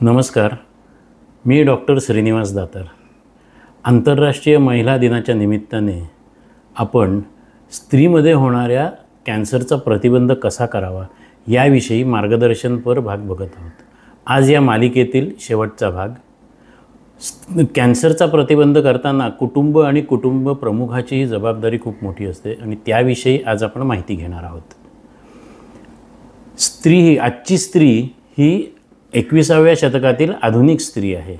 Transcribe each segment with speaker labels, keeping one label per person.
Speaker 1: नमस्कार, मी डॉक्टर श्रीनिवास दातार. आंतरराष्ट्रीय महिला दिनाच्या निमित्ताने आपण स्त्रीमध्ये होणाऱ्या कॅन्सरचा प्रतिबंध कसा करावा याविषयी मार्गदर्शनपर भाग बघत आहोत. आज या मालिकेतील शेवटचा भाग. कॅन्सरचा प्रतिबंध करताना कुटुंब आणि कुटुंब प्रमुखाचीही जबाबदारी खूप मोठी असते आणि त्याविषयी आज आपण माहिती घेणार आहोत. आजची स्त्री ही 21व्या शतकातील आधुनिक स्त्री आहे.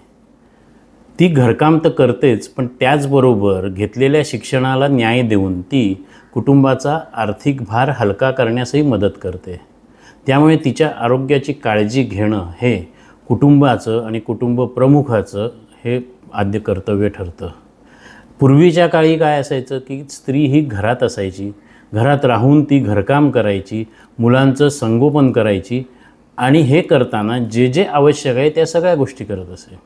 Speaker 1: ती घरकाम तर करतेच, पण त्याचबरोबर घेतलेल्या शिक्षणाला न्याय देऊन ती कुटुंबाचा आर्थिक भार हलका करण्यासही मदत करते. त्यामुळे तिच्या आरोग्याची काळजी घेणं हे कुटुंबाचं आणि कुटुंब प्रमुखाचं हे आद्य कर्तव्य ठरतं. पूर्वीच्या काळी काय असायचं की स्त्री ही घरात असायची, घरात राहून ती घरकाम करायची, मुलांचं संगोपन करायची आणि हे करताना जे जे आवश्यक आहे त्या सगळ्या गोष्टी करत असे.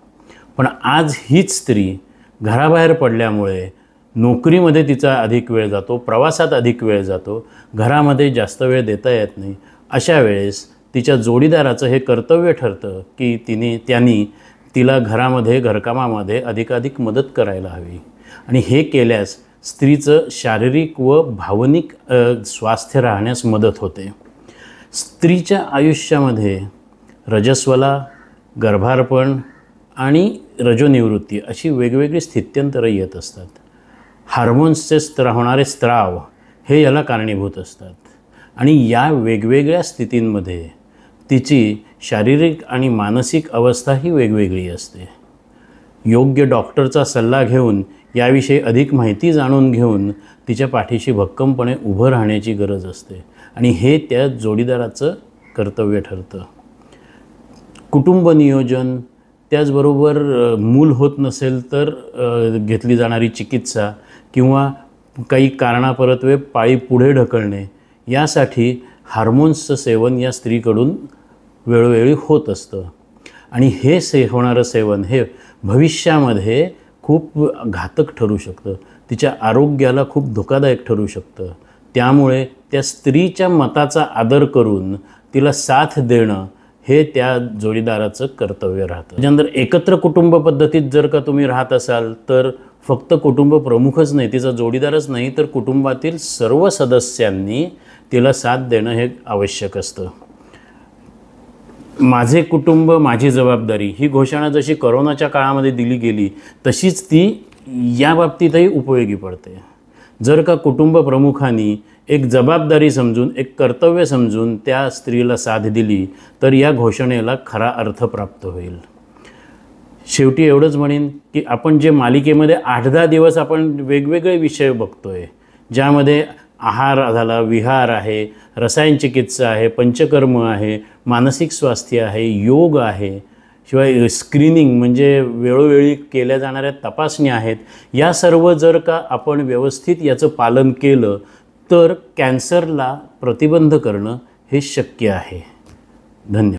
Speaker 1: पण आज हीच स्त्री घराबाहेर पडल्यामुळे नोकरीमध्ये तिचा अधिक वेळ जातो, प्रवासात अधिक वेळ जातो, घरामध्ये जास्त वेळ देता येत नाही. अशा वेळेस तिच्या जोडीदाराचं हे कर्तव्य ठरतं की त्यांनी तिला घरामध्ये घरकामामध्ये अधिकाधिक मदत करायला हवी. आणि हे केल्यास स्त्रीचं शारीरिक व भावनिक स्वास्थ्य राहण्यास मदत होते. स्त्रीच्या आयुष्यामध्ये रजस्वला, गर्भारपण आणि रजोनिवृत्ती अशी वेगवेगळी स्थित्यंतरं येत असतात. हार्मोन्सचे होणारे स्त्राव हे याला कारणीभूत असतात आणि या वेगवेगळ्या स्थितींमध्ये तिची शारीरिक आणि मानसिक अवस्था ही वेगवेगळी असते. योग्य डॉक्टरचा सल्ला घेऊन याविषयी अधिक माहिती जाणून घेऊन तिच्या पाठीशी भक्कमपणे उभं राहण्याची गरज असते आणि हे त्या जोडीदाराचं कर्तव्य ठरतं. कुटुंब नियोजन, त्याचबरोबर मूल होत नसेल तर घेतली जाणारी चिकित्सा किंवा काही कारणापरत्वे पाळी पुढे ढकलणे यासाठी हार्मोन्सचं सेवन या स्त्रीकडून वेळोवेळी होत असतं. आणि हे होणारं सेवन हे भविष्यामध्ये खूप घातक ठरू शकतं, तिच्या आरोग्याला खूप धोकादायक ठरू शकतं. त्यामुळे त्या स्त्रीच्या मताचा आदर करून तिला साथ देणं हे त्या जोडीदाराचं कर्तव्य राहतं. त्याच्यानंतर एकत्र कुटुंब पद्धतीत जर का तुम्ही राहत असाल तर फक्त कुटुंब प्रमुखच नाही, तिचा जोडीदारच नाही तर कुटुंबातील सर्व सदस्यांनी तिला साथ देणं हे आवश्यक असतं. माझे कुटुंब माझी जबाबदारी ही घोषणा जशी कोरोनाच्या काळामध्ये दिली गेली तशीच ती या बाबतीतही उपयोगी पडते. जर का कुटुंब प्रमुखांनी एक जबाबदारी समजून, एक कर्तव्य समजून त्या स्त्रीला साथ दिली तर या घोषणेला खरा अर्थ प्राप्त होईल. शेवटी एवढंच म्हणेन की आपण जे मालिकेमध्ये 8-10 दिवस आपण वेगवेगळे विषय बघतोय, ज्यामध्ये आहार झाला, विहार आहे, रसायन चिकित्सा आहे, पंचकर्म आहे, मानसिक स्वास्थ्य आहे, योग आहे, शिवाय स्क्रीनिंग म्हणजे वेळोवेळी केल्या जाणाऱ्या तपासण्या आहेत. या सर्व जर का आपण व्यवस्थित याचं पालन केलं तर कॅन्सरला प्रतिबंध करणं हे शक्य आहे. धन्यवाद.